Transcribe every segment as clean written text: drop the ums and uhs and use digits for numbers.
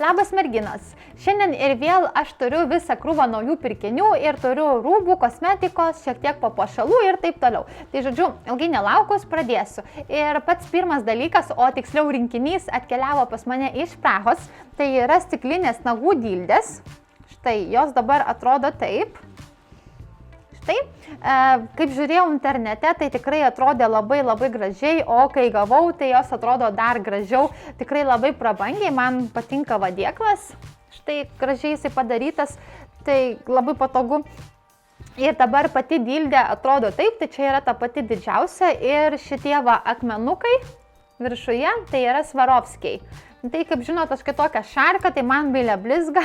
Labas merginos. Šiandien ir vėl aš turiu visą krūvą naujų pirkinių ir turiu rūbų, kosmetikos, šiek tiek papuošalų ir taip toliau. Tai žodžiu, ilgai nelaukus pradėsiu. Ir pats pirmas dalykas, o tiksliau rinkinys atkeliavo pas mane iš Prahos, tai yra stiklinės nagų dildės. Štai, jos dabar atrodo taip. Štai, kaip žiūrėjau internete, tai tikrai atrodė labai gražiai, o kai gavau, tai jos atrodo dar gražiau, tikrai labai prabangiai, man patinka vadėklas, štai gražiai jisai padarytas, tai labai patogu. Ir dabar pati dildė atrodo taip, tai čia yra ta pati didžiausia ir šitie va akmenukai viršuje, tai yra Swarovskiai. Tai kaip žinot, aš kitokią šarką, tai man bėlė blizga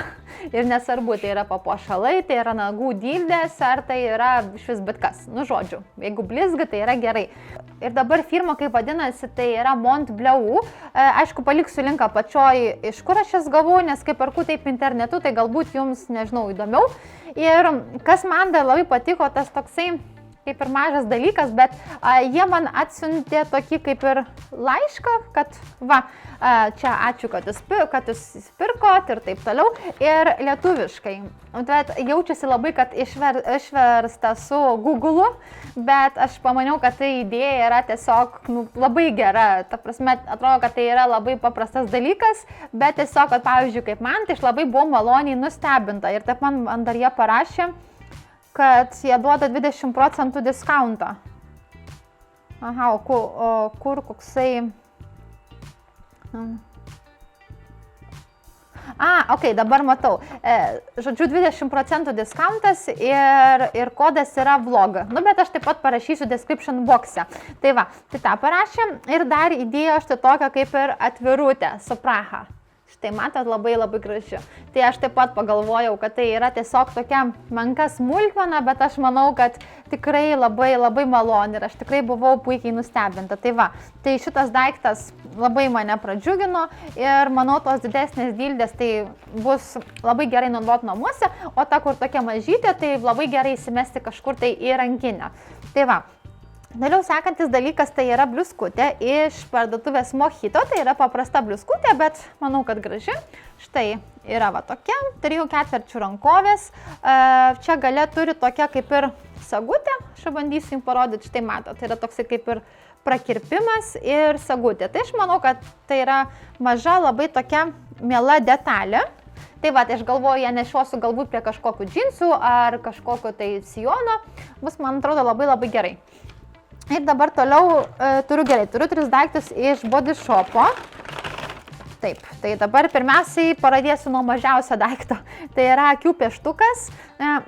ir nesvarbu, tai yra papuošalai, tai yra nagų dildės, ar tai yra šis bet kas. Nu žodžiu, jeigu blizga, tai yra gerai. Ir dabar firma, kaip vadinasi, tai yra Montblanc. Aišku, paliksiu linką apačioj, iš kur aš jas gavau, nes kai perku taip internetu, tai galbūt jums, nežinau, įdomiau. Ir kas man dar labai patiko, tas toksai kaip ir mažas dalykas, bet jie man atsiuntė tokį kaip ir laišką, kad va, čia ačiū, kad jūs pirkot ir taip toliau, ir lietuviškai. Bet jaučiasi labai, kad išversta su Google'u, bet aš pamaniau, kad tai idėja yra tiesiog labai gera. Ta prasme, atrodo, kad tai yra labai paprastas dalykas, bet tiesiog, kad pavyzdžiui, kaip man, tai aš labai buvau maloniai nustebinta. Ir taip man dar jie parašė, kad jie duoda 20% diskauntą. Aha, o kur koksai... Ok, dabar matau. Žodžiu, 20% diskauntas ir kodas yra vlog. Nu, bet aš taip pat parašysiu description boxe. Tai va, tai tą parašė ir dar įdėjo štai tokią kaip ir atvirutę su Praha. Štai matot, labai graži. Tai aš taip pat pagalvojau, kad tai yra tiesiog tokia menka smulkmena, bet aš manau, kad tikrai labai maloni ir aš tikrai buvau puikiai nustebinta. Tai va, tai šitas daiktas labai mane pradžiugino ir manau, tos didesnės dildės tai bus labai gerai naudoti namuose, o ta, kur tokia mažytė, tai labai gerai įsimesti kažkur tai į rankinę. Tai va. Toliau sekantis dalykas tai yra bliuskutė iš parduotuvės Mojito, tai yra paprasta bliuskutė, bet manau, kad graži. Štai yra va tokia, 3/4 rankovės, čia gale turi tokia kaip ir sagutė, aš bandysiu jums parodyti, štai matot, tai yra toksai kaip ir prakirpimas ir sagutė. Tai aš manau, kad tai yra maža labai tokia miela detalė. Tai va, tai aš galvoju, ją nešiosiu galbūt prie kažkokių džinsų ar kažkokio tai sijono, bus, man atrodo, labai gerai. Ir dabar toliau turiu 3 daiktus iš Body Shopo. Taip, tai dabar pirmiausiai pradėsiu nuo mažiausio daikto. Tai yra akių pieštukas.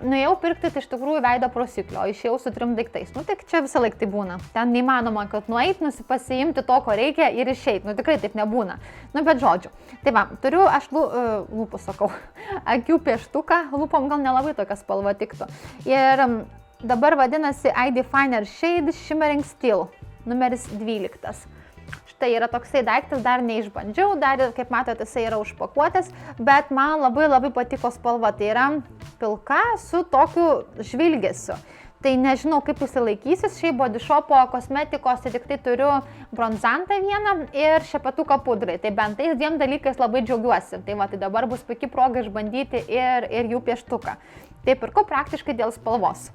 Nuėjau pirkti tai iš tikrųjų veido prausiklio, išėjau su 3 daiktais. Nu, tai čia visą laiką tai būna. Ten neįmanoma, kad nueit, pasiimti to, ko reikia ir išeit. Nu, tikrai taip nebūna. Nu, bet žodžiu. Tai va, turiu aš lūpų sakau, akių pieštuką. Lūpom gal nelabai tokia spalva tiktų. Ir dabar vadinasi I Definer Shade Shimmering Steel, numeris 12. Štai yra toksai daiktas, dar neišbandžiau, dar, kaip matote, jisai yra užpakuotas, bet man labai patiko spalva, tai yra pilka su tokiu žvilgesiu. Tai nežinau, kaip jisai laikysis, šiaip Body Shopo kosmetikos, tai tik tai turiu bronzantą vieną ir šepetuką pudrai. Tai bent tais 2 dalykais labai džiaugiuosi. Tai va, tai dabar bus puikiai proga išbandyti ir jų pieštuką. Tai pirkau praktiškai dėl spalvos.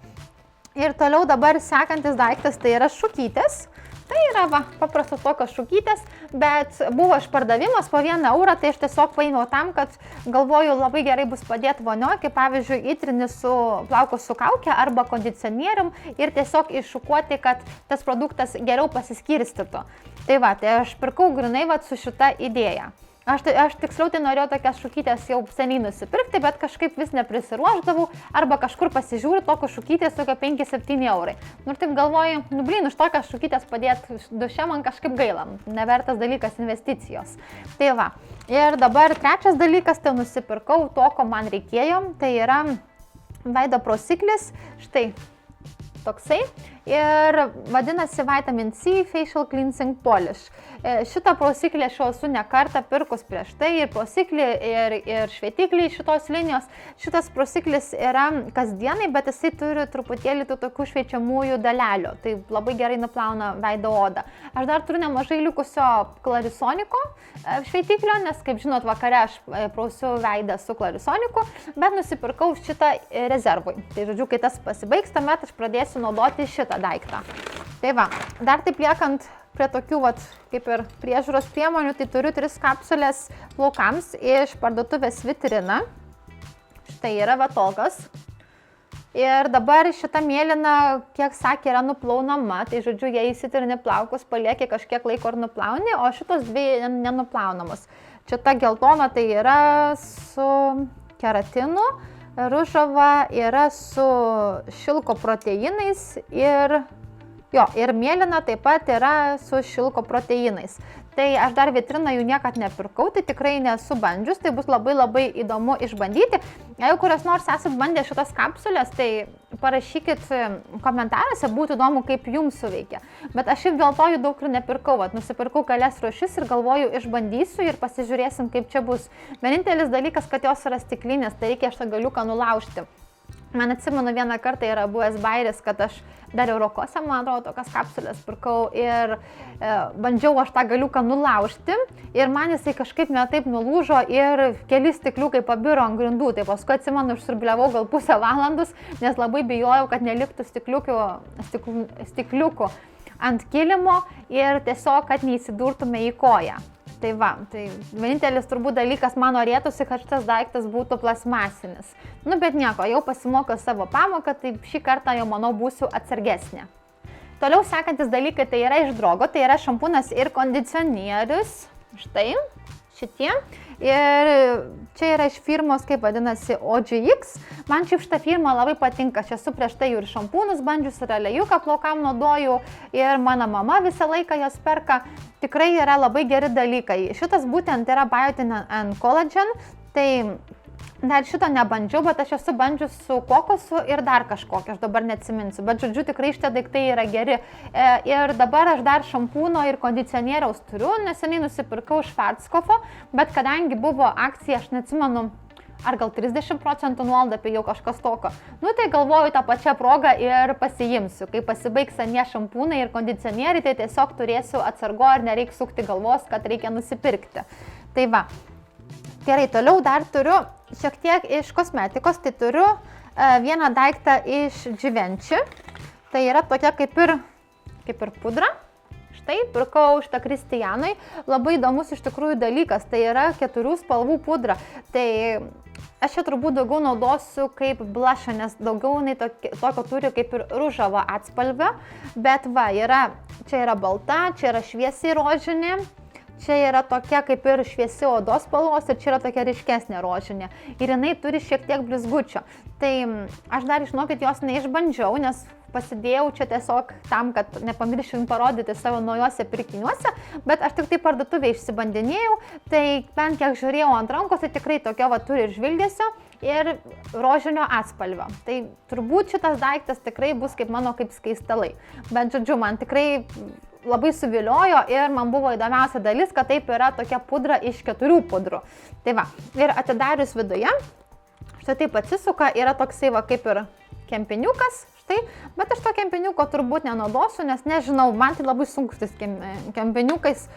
Ir toliau dabar sekantis daiktas, tai yra šukytės. Tai yra va, paprastos tokios šukytės, bet buvo išpardavimas po 1 eurą, tai aš tiesiog paėmiau tam, kad galvoju labai gerai bus padėti vonioj, kaip pavyzdžiui įtrini su plaukus su kauke arba kondicionierium ir tiesiog iššukuoti, kad tas produktas geriau pasiskirstytų. Tai va, tai aš pirkau grinai va, su šita idėja. Aš tiksliau tai norėjau tokias šukytės jau seniai nusipirkti, bet kažkaip vis neprisiruošdavau arba kažkur pasižiūriu tokios šukytės tokia 5-7 eurai. Nu ir taip galvoju, už tokias šukytės padėti duše man kažkaip gaila, nevertas dalykas investicijos. Tai va, ir dabar trečias dalykas, tai nusipirkau to, ko man reikėjo, tai yra veido prausiklis, štai. toksai ir vadinasi Vitamin C Facial Cleansing Polish. Šitą prausiklį aš esu ne kartą pirkus prieš tai ir prausiklį ir šveitiklį šitos linijos. Šitas prausiklis yra kasdienai, bet jisai turi truputėlį tų tokių šveičiamųjų dalelių. Tai labai gerai nuplauna veido odą. Aš dar turiu nemažai likusio klarisoniko šveitiklio, nes kaip žinot, vakare aš prausiu veidą su klarisoniku, bet nusipirkau šitą rezervui. Tai žodžiu, kai tas pasibaigs, tuomet aš pradėsiu naudoti šitą daiktą. Tai va, dar taip liekant prie tokių kaip ir priežiūros priemonių, tai turiu 3 kapsulės plaukams iš parduotuvės Vitrina. Štai yra tokios. Ir dabar šita mėlyna, kiek sakė, yra nuplaunama, tai žodžiu, jei įsitrini plaukus, palieki kažkiek laiko ir nuplauni, o šitos 2 nenuplaunamos. Čia ta geltona tai yra su keratinu, ružava yra su šilko proteinais ir mėlyna taip pat yra su šilko proteinais. Tai aš dar Vitriną jų niekad nepirkau, tai tikrai nesu bandžius, tai bus labai įdomu išbandyti. Jeigu kurios nors esat bandę šitas kapsulės, tai parašykit komentaruose, būtų įdomu, kaip jums suveikia. Bet aš ir dėl to jų daug ir nepirkau, nusipirkau kelias rūšis ir galvoju išbandysiu ir pasižiūrėsim, kaip čia bus. Vienintelis dalykas, kad jos yra stiklinės, tai reikia šitą galiuką nulaužti. Man atsimenu vieną kartą yra buvęs bairis, kad aš dar Eurokose, man atrodo, tokias kapsulės pirkau ir bandžiau aš tą galiuką nulaužti ir man jisai kažkaip ne taip nulūžo ir keli stikliukai pabiro ant grindų. Tai paskui atsimenu, išsiurbliavau gal pusę valandos, nes labai bijojau, kad neliktų stikliukų ant kilimo ir tiesiog, kad neįsidurtume į koją. Tai va, tai vienintelis turbūt dalykas man norėtųsi, kad šitas daiktas būtų plasmasinis. Bet nieko, jau pasimokiau savo pamoką, tai šį kartą jau, manau, būsiu atsargesnė. Toliau sekantis dalykai tai yra iš Drogo, tai yra šampūnas ir kondicionierius. Štai, šitie. Ir čia yra iš firmos, kaip vadinasi, OGX. Man šitą firmą labai patinka, aš esu prieš tai ir šampūnus bandžius, ir aliejūką plaukam naudoju, ir mano mama visą laiką jas perka. Tikrai yra labai geri dalykai. Šitas būtent yra Biotin and Collagen, tai dar šito nebandžiau, bet aš esu bandžius su kokosu ir dar kažkokiu, aš dabar neatsiminsiu, bet žodžiu tikrai šitie daiktai yra geri. Ir dabar aš dar šampūno ir kondicionieriaus turiu, neseniai nusipirkau Schwarzkopfo, bet kadangi buvo akcija, aš neatsimenu, ar gal 30% nuolaida, apie jau kažkas tokio. Tai galvoju tą pačią progą ir pasiimsiu. Kai pasibaigs anie šampūnai ir kondicionieriai, tai tiesiog turėsiu atsargo ir nereikia sukti galvos, kad reikia nusipirkti. Tai va. Gerai, toliau dar turiu šiek tiek iš kosmetikos, tai turiu vieną daiktą iš Givenchy. Tai yra tokia kaip ir pudra. Štai, pirkau šitą Kristijanui. Labai įdomus iš tikrųjų dalykas, tai yra 4 spalvų pudra. Tai aš čia turbūt daugiau naudosiu kaip blushą, nes daugiau tokio turi kaip ir ružavo atspalvio. Bet va, čia yra balta, čia yra šviesiai rožinė. Čia yra tokia kaip ir šviesi odos spalvos ir čia yra tokia ryškesnė rožinė. Ir jinai turi šiek tiek blizgučio. Tai aš dar, žinokit, jos neišbandžiau, nes pasidėjau čia tiesiog tam, kad nepamiršim parodyti savo naujose pirkiniuose, bet aš tik tai parduotuvėje išsibandinėjau, tai bent kiek žiūrėjau ant rankos, tai tikrai tokia turi ir žvilgesio ir rožinio atspalvio. Tai turbūt šitas daiktas tikrai bus kaip mano kaip skaistalai. Bet žodžiu, man tikrai labai suviliojo ir man buvo įdomiausia dalis, kad taip yra tokia pudra iš 4 pudrų. Tai va, ir atidarius viduje, štai taip atsisuka, yra toksai kaip ir kempiniukas, štai, bet aš to kempiniuko turbūt nenaudosiu, nes nežinau, man tai labai sunkus tais kempiniukais,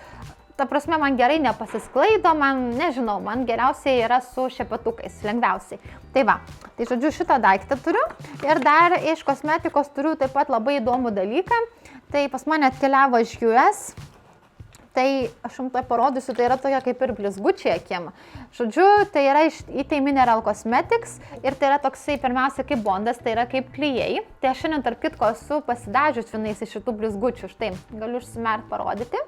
ta prasme, man gerai nepasisklaido, man nežinau, man geriausiai yra su šepetukais, lengviausiai. Tai va, tai žodžiu, šitą daiktą turiu ir dar iš kosmetikos turiu taip pat labai įdomų dalyką. Tai pas mane atkeliavo iš US, tai aš jums tai parodysiu, tai yra tokia kaip ir blizgučiai akim. Žodžiu, tai yra iš ETA Mineral Cosmetics ir tai yra toksai pirmiausia kaip bondas, tai yra kaip klijai. Tai aš šiandien tarp kitko esu pasidažius vienais iš šitų blizgučių, štai, galiu užsimert parodyti.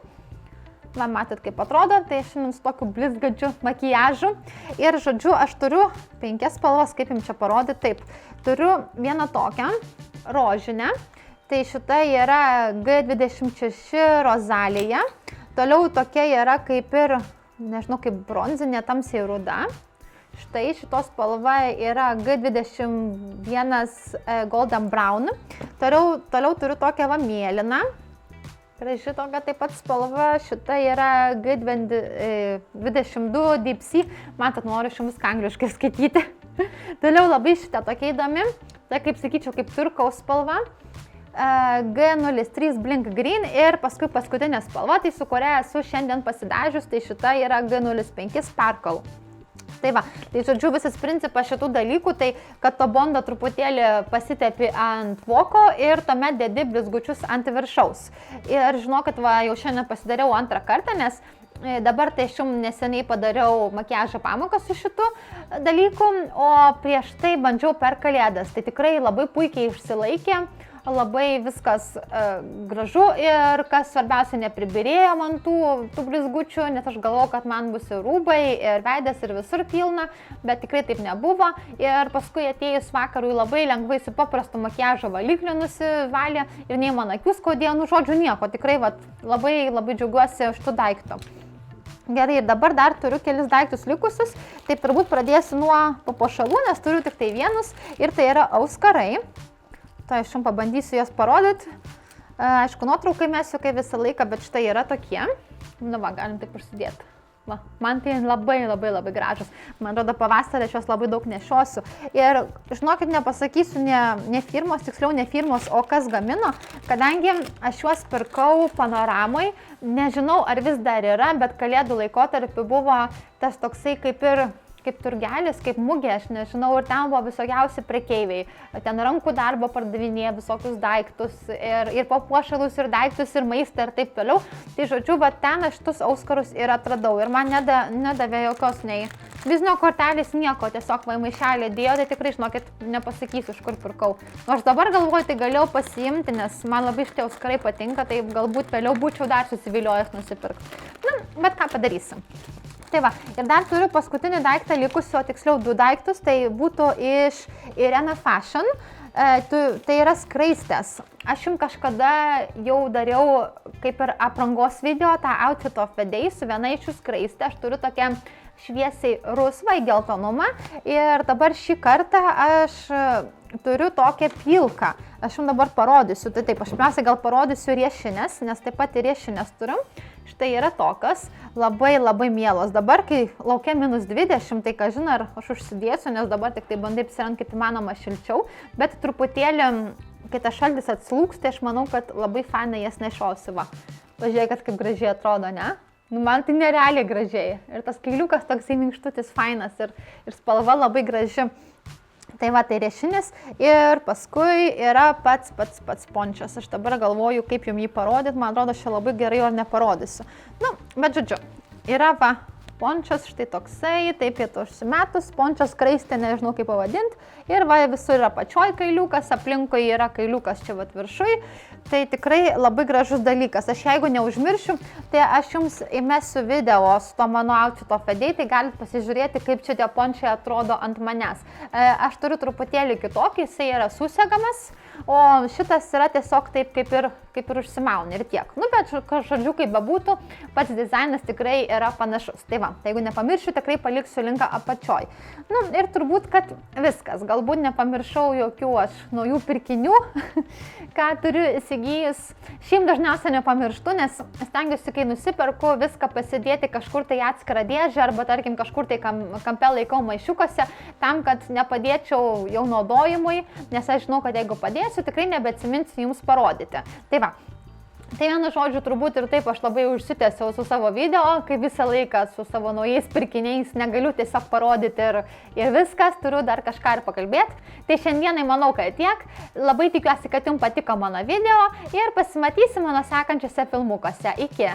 Va, matot, kaip atrodo, tai šiandien su tokiu blizgačiu makijažu. Ir žodžiu, aš turiu 5 spalvas, kaip jums čia parodyti, taip. Turiu vieną tokią, rožinę. Tai šita yra G26 rozalija. Toliau tokia yra kaip ir, nežinau, kaip bronzinė, tamsiai ruda. Štai šitos spalva yra G21 Golden Brown. Toliau turiu tokią va mėlyną. Graži tokia taip pat spalva, šita yra G22 Deep Sea. Matot, noriu jums angliškai skaityti. Toliau labai šita tokia įdomi. Tai kaip sakyčiau, kaip turkaus spalva. G03 Blink Green ir paskui paskutinė spalva, tai su kuria esu šiandien pasidažius, tai šita yra G05 Sparkle. Tai va, tai žodžiu visas principas šitų dalykų, tai kad to bondą truputėlį pasitepi ant voko ir tuomet dedi blizgučius ant viršaus. Ir žinokit, va, jau šiandien pasidariau antrą kartą, nes dabar tai aš jums neseniai padariau makiažo pamoką su šitu dalyku, o prieš tai bandžiau per kalėdas. Tai tikrai labai puikiai išsilaikė. Labai viskas gražu ir kas svarbiausia nepribirėjo man tų blizgučių, nes aš galvojau, kad man bus ir rūbai, ir veidas, ir visur pilna, bet tikrai taip nebuvo. Ir paskui atėjus vakarui labai lengvai su paprastu makiažo valikliu nusivalė ir nei man akių skaudėjo, nu žodžiu nieko, tikrai vat, labai džiaugiuosi šitų daiktų. Gerai, ir dabar dar turiu kelis daiktus likusius, tai turbūt pradėsiu nuo papuošalų, nes turiu tik tai vienus ir tai yra auskarai. Tai aš jums pabandysiu jas parodyti. Aišku, nuotraukai mesiu kaip visą laiką, bet štai yra tokie. Nu va, galim taip užsidėti. Va, man tai labai gražus. Man atrodo, pavasarį aš juos labai daug nešiosiu. Ir žinokit, nepasakysiu ne firmos, tiksliau ne firmos, o kas gamino, kadangi aš juos pirkau Panoramoj. Nežinau, ar vis dar yra, bet kalėdų laikotarpiu buvo tas toksai kaip turgelis, kaip mugė, aš nežinau, ir ten buvo visokiausi prekeiviai. Ten rankų darbo pardavinėja visokius daiktus, ir papuošalus, ir daiktus, ir maistą, ir taip toliau. Tai žodžiu, va ten aš šitus auskarus ir atradau. Ir man nedavė jokios nei biznio kortelės, nieko, tiesiog va maišelį dėjo, tai tikrai, žinokit, nepasakysiu, iš kur pirkau. Nors dabar galvoju, tai galėjau pasiimti, nes man labai šitie auskarai patinka, tai galbūt vėliau būčiau dar susiviliojęs nusipirkti. Na, bet ką padarysim. Tai va, ir dar turiu paskutinį daiktą likusiu, o tiksliau 2 daiktus, tai būtų iš Irena Fashion, tai yra skraistės. Aš jums kažkada jau dariau kaip ir aprangos video, tą Outfit of the Day su viena iš šių skraistė, aš turiu tokią šviesiai rusvą į geltonumą ir dabar šį kartą aš turiu tokią pilką. Aš jums dabar parodysiu, tai taip, aš pirmiausia gal parodysiu riešinės, nes taip pat ir riešinės turiu. Štai yra tokios, labai mielos. Dabar, kai laukia -20, tai kažin ar aš užsidėsiu, nes dabar tik tai bandai apsirengti kaip įmanoma šilčiau, bet truputėlį, kai tas šaltis atslūgs, tai aš manau, kad labai fainai jas nešiosiu. Va. Pažiūrėkit, kaip gražiai atrodo, ne? Nu, man tai nerealiai gražiai. Ir tas kailiukas toksai minkštutis fainas ir spalva labai graži. Tai va, tai riešinės ir paskui yra pats pončas. Aš dabar galvoju, kaip jums jį parodyti, man atrodo, aš čia labai gerai jo neparodysiu. Nu, bet žodžiu, yra va pončas štai toksai, taip pietų užsimetus, pončas skraistė, nežinau kaip pavadinti. Ir va, visur yra pačioj kailiukas, aplinkui yra kailiukas čia va viršui. Tai tikrai labai gražus dalykas. Aš jeigu neužmiršiu, tai aš jums įmesiu video su to mano Outfit of the Day, tai galite pasižiūrėti, kaip čia tie pončiai atrodo ant manęs. Aš turiu truputėlį kitokį, jisai yra susegamas, o šitas yra tiesiog taip kaip ir užsimauni ir tiek. Nu, bet žodžiu, kaip bebūtų, pats dizainas tikrai yra panašus. Tai va, tai jeigu nepamiršiu, tikrai paliksiu linką apačioj. Nu, ir turbūt, kad viskas. Galbūt nepamiršau jokių aš naujų pirkinių, ką turiu įsigijus. Šiaip dažniausiai nepamirštu, nes stengiuosi, kai nusiperku, viską pasidėti kažkur tai atskirą dėžę arba, tarkim, kažkur tai kampe laikau maišiukose, tam, kad nepadėčiau jau naudojimui, nes aš žinau, kad jeigu padėsiu, tikrai nebeatsiminsiu jums parodyti. Tai va. Tai vienu žodžiu, turbūt ir taip aš labai užsitęsiau su savo video, kai visą laiką su savo naujais pirkiniais negaliu tiesiog parodyti ir viskas, turiu dar kažką ir pakalbėti. Tai šiandienai manau, kad tiek. Labai tikiuosi, kad jums patiko mano video ir pasimatysim mano sekančiuose filmukuose. Iki!